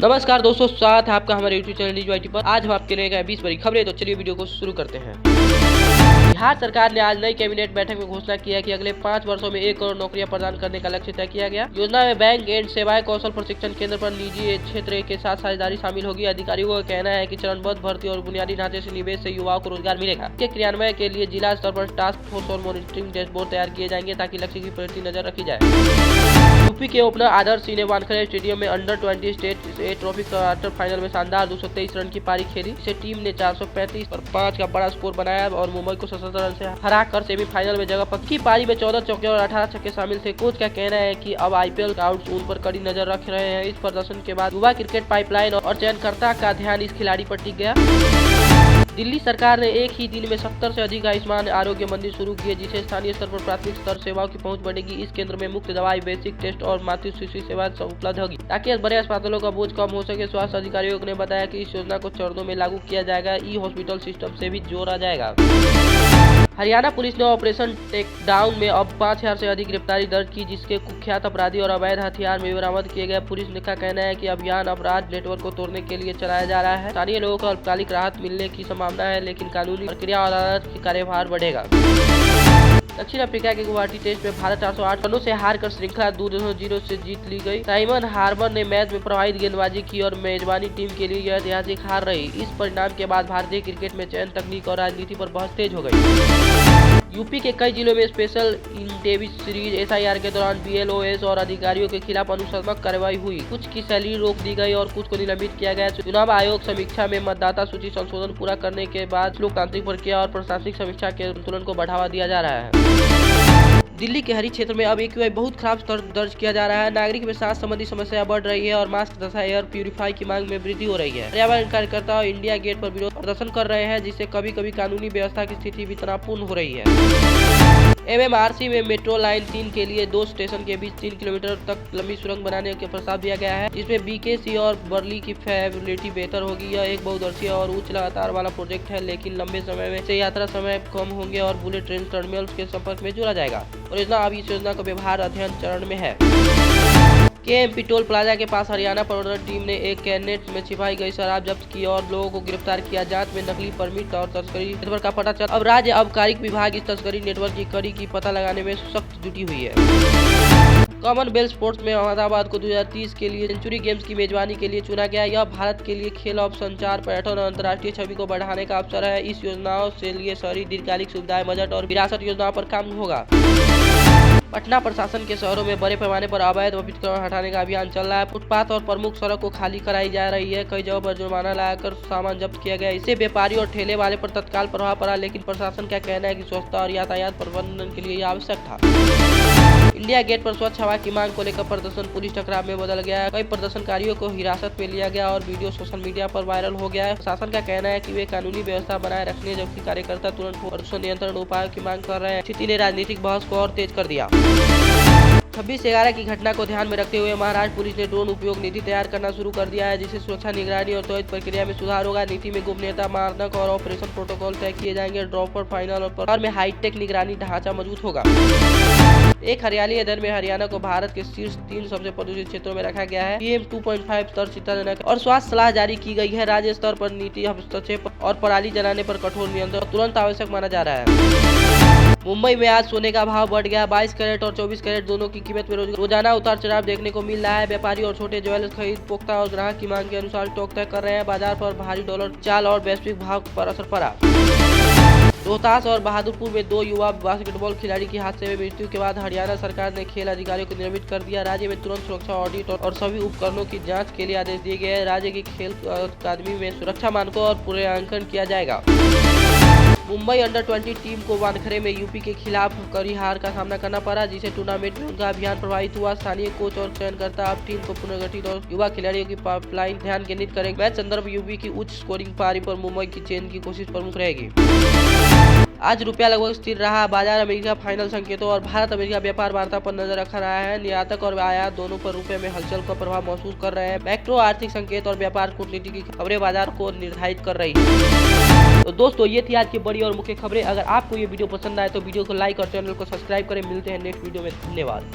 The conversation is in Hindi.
नमस्कार दोस्तों, स्वागत है आपका हमारे YouTube चैनल न्यूज IT पर। आज हम आपके लिए 20 बड़ी खबरें। तो चलिए वीडियो को शुरू करते हैं। बिहार सरकार ने आज नई कैबिनेट बैठक में घोषणा किया कि अगले 5 वर्षों में 1 करोड़ नौकरियां प्रदान करने का लक्ष्य तय किया गया। योजना में बैंक एंड सेवाएं, कौशल प्रशिक्षण केंद्र पर निजी क्षेत्र के साथ साझेदारी शामिल होगी। अधिकारियों का कहना है कि चरणबद्ध भर्ती और बुनियादी ढांचे से निवेश से युवाओं को रोजगार मिलेगा। इसके क्रियान्वयन के लिए जिला स्तर पर टास्क फोर्स और मॉनिटरिंग डैशबोर्ड तैयार किए जाएंगे ताकि लक्ष्य की प्रति नजर रखी जाए। यूपी के ओपनर आदर्श सिंह ने वानखेड़े स्टेडियम में under 20 state A trophy quarter final में शानदार 223 रन की पारी खेली। इसे टीम ने 435 पर 5 का बड़ा स्कोर बनाया और मुंबई को 77 रन से हराकर सेमीफाइनल में जगह पक्की। पारी में 14 चौके और 18 छक्के शामिल थे। कोच का कहना है कि अब IPL स्काउट्स उन पर कड़ी नजर रख रहे हैं। इस प्रदर्शन के बाद युवा क्रिकेट पाइपलाइन और चयनकर्ता का ध्यान इस खिलाड़ी पर टिक गया। दिल्ली सरकार ने एक ही दिन में 70 से अधिक आयुष्मान आरोग्य मंदिर शुरू किए, जिससे स्थानीय स्तर पर प्राथमिक स्तर सेवाओं की पहुंच बढ़ेगी। इस केंद्र में मुफ्त दवाई, बेसिक टेस्ट और मातृ शिशु सेवा उपलब्ध होगी ताकि बड़े अस्पतालों का बोझ कम हो सके। स्वास्थ्य अधिकारियों ने बताया कि इस योजना को चरणों में लागू किया जाएगा। ई-हॉस्पिटल सिस्टम से भी जोड़ा जाएगा। हरियाणा पुलिस ने ऑपरेशन टेकडाउन में अब 5000 से अधिक गिरफ्तारी दर्ज की, जिसके कुख्यात अपराधी और अवैध हथियार में बरामद किए गए। पुलिस का कहना है कि अभियान अपराध नेटवर्क को तोड़ने के लिए चलाया जा रहा है। स्थानीय लोगों को अल्पकालिक राहत मिलने की संभावना है, लेकिन कानूनी प्रक्रिया और अदालत की कार्यभार बढ़ेगा। दक्षिण अफ्रीका के गुवाहाटी टेस्ट में भारत 408 रनों से हारकर श्रृंखला 2-0 से जीत ली गई। साइमन हार्बर ने मैच में प्रभावित गेंदबाजी की और मेजबानी टीम के लिए यह ऐतिहासिक हार रही। इस परिणाम के बाद भारतीय क्रिकेट में चयन, तकनीक और राजनीति पर बहस तेज हो गई। यूपी के कई जिलों में स्पेशल इंटेलिजेंस SIR के दौरान BLOS और अधिकारियों के खिलाफ अनुशासनात्मक कार्रवाई हुई। कुछ की सैलरी रोक दी गई और कुछ को निलंबित किया गया। चुनाव आयोग समीक्षा में मतदाता सूची संशोधन पूरा करने के बाद लोकतांत्रिक प्रक्रिया और प्रशासनिक समीक्षा के संतुलन को बढ़ावा दिया जा रहा है। दिल्ली के हरी क्षेत्र में अब AQI बहुत खराब स्तर दर्ज किया जा रहा है। नागरिक में सांस संबंधी समस्या बढ़ रही है और मास्क तथा एयर प्यूरिफाई की मांग में वृद्धि हो रही है। पर्यावरण कार्यकर्ता इंडिया गेट पर विरोध प्रदर्शन कर रहे हैं, जिससे कभी कभी कानूनी व्यवस्था की स्थिति भी तनावपूर्ण हो रही है। MMRC में मेट्रो लाइन 3 के लिए 2 स्टेशन के बीच 3 किलोमीटर तक लंबी सुरंग बनाने का प्रस्ताव दिया गया है, जिसमें BKC और बर्ली की फैसिलिटी बेहतर होगी। यह एक बहुदर्शीय और उच्च लगातार वाला प्रोजेक्ट है, लेकिन लंबे समय में से यात्रा समय कम होंगे और बुलेट ट्रेन टर्मिनल्स के संपर्क में जोड़ा जाएगा। परियोजना अब इस योजना का व्यवहार अध्ययन चरण में है। KMP टोल प्लाजा के पास हरियाणा प्रवर्तन टीम ने एक कैनेट में छिपाई गई शराब जब्त की और लोगों को गिरफ्तार किया। जांच में नकली परमिट और तस्करी नेटवर्क का पता चला। अब राज्य आबकारी विभाग इस तस्करी नेटवर्क की कड़ी की पता लगाने में सख्त जुटी हुई है। कॉमनवेल्थ स्पोर्ट्स में अहमदाबाद को 2030 के लिए सेंचुरी गेम्स की मेजबानी के लिए चुना गया। यह भारत के लिए खेल और संचार, पर्यटन और अंतर्राष्ट्रीय छवि को बढ़ाने का अवसर है। इस योजनाओं से लिए शहरी दीर्घकालिक सुविधाएं, बजट और विरासत योजनाओं पर काम होगा। पटना प्रशासन के शहरों में बड़े पैमाने पर अवैध अतिक्रमण हटाने का अभियान चल रहा है। फुटपाथ और प्रमुख सड़क को खाली कराई जा रही है। कई जगहों पर जुर्माना लगाकर सामान जब्त किया गया। इससे व्यापारी और ठेले वाले पर तत्काल प्रभाव पड़ा, लेकिन प्रशासन का कहना है कि स्वच्छता और यातायात प्रबंधन के लिए यह आवश्यक था। इंडिया गेट पर स्वच्छ हवा की मांग को लेकर प्रदर्शन पुलिस टकराव में बदल गया है। कई प्रदर्शनकारियों को हिरासत में लिया गया और वीडियो सोशल मीडिया पर वायरल हो गया है। प्रशासन का कहना है कि वे कानूनी व्यवस्था बनाए रखने, जबकि कार्यकर्ता तुरंत प्रदूषण नियंत्रण उपायों की मांग कर रहे हैं। स्थिति ने राजनीतिक बहस को और तेज कर दिया। 26/11 की घटना को ध्यान में रखते हुए महाराष्ट्र पुलिस ने ड्रोन उपयोग नीति तैयार करना शुरू कर दिया है, जिससे सुरक्षा, निगरानी और त्वरित प्रक्रिया में सुधार होगा। नीति में गोपनीयता, मानक और ऑपरेशन प्रोटोकॉल तय किए जाएंगे। ड्रॉपर फाइनल और में हाईटेक निगरानी ढांचा मजबूत होगा। एक हरियाली अध्ययन में हरियाणा को भारत के शीर्ष 3 सबसे प्रदूषित क्षेत्रों में रखा गया है। PM 2.5 स्तर चिंताजनक और स्वास्थ्य सलाह जारी की गई है। राज्य स्तर पर नीति हस्तक्षेप और पराली जलाने पर कठोर नियंत्रण तुरंत आवश्यक माना जा रहा है। मुंबई में आज सोने का भाव बढ़ गया। 22 कैरेट और 24 कैरेट दोनों की कीमत में रोजाना उतार चढ़ाव देखने को मिल रहा है। व्यापारी और छोटे ज्वेलर्स खरीद पुख्ता और ग्राहक की मांग के अनुसार स्टॉक तय कर रहे हैं। बाजार पर भारी डॉलर चाल और वैश्विक भाव पर असर पड़ा। रोहतास और बहादुरपुर में 2 युवा बास्केटबॉल खिलाड़ी की हादसे में मृत्यु के बाद हरियाणा सरकार ने खेल अधिकारियों को निलंबित कर दिया। राज्य में तुरंत सुरक्षा ऑडिट और सभी उपकरणों की जांच के लिए आदेश दिए गए हैं। राज्य की खेल अकादमी में सुरक्षा मानकों और मूल्यांकन किया जाएगा। मुंबई अंडर 20 टीम को वानखेड़े में यूपी के खिलाफ कड़ी हार का सामना करना पड़ा, जिसे टूर्नामेंट में उनका अभियान प्रभावित हुआ। स्थानीय कोच और चयनकर्ता अब टीम को पुनर्गठित और युवा खिलाड़ियों की पाइपलाइन ध्यान केंद्रित करेंगे। मैच संदर्भ यूपी की उच्च स्कोरिंग पारी पर मुंबई की चेन की कोशिश प्रमुख रहेगी। आज रुपया लगभग स्थिर रहा। बाजार अमेरिका फाइनल संकेतों और भारत अमेरिका व्यापार वार्ता पर नजर रखा रहा है। निर्यातक और आयात दोनों पर रुपये में हलचल का प्रभाव महसूस कर रहे हैं। मैक्रो आर्थिक संकेत और व्यापार कूटनीति की खबरें बाजार को निर्धारित कर रही है। तो दोस्तों, ये थी आज की बड़ी और मुख्य खबरें। अगर आपको ये वीडियो पसंद आए तो वीडियो को लाइक और चैनल को सब्सक्राइब करें। मिलते हैं नेक्स्ट वीडियो में। धन्यवाद।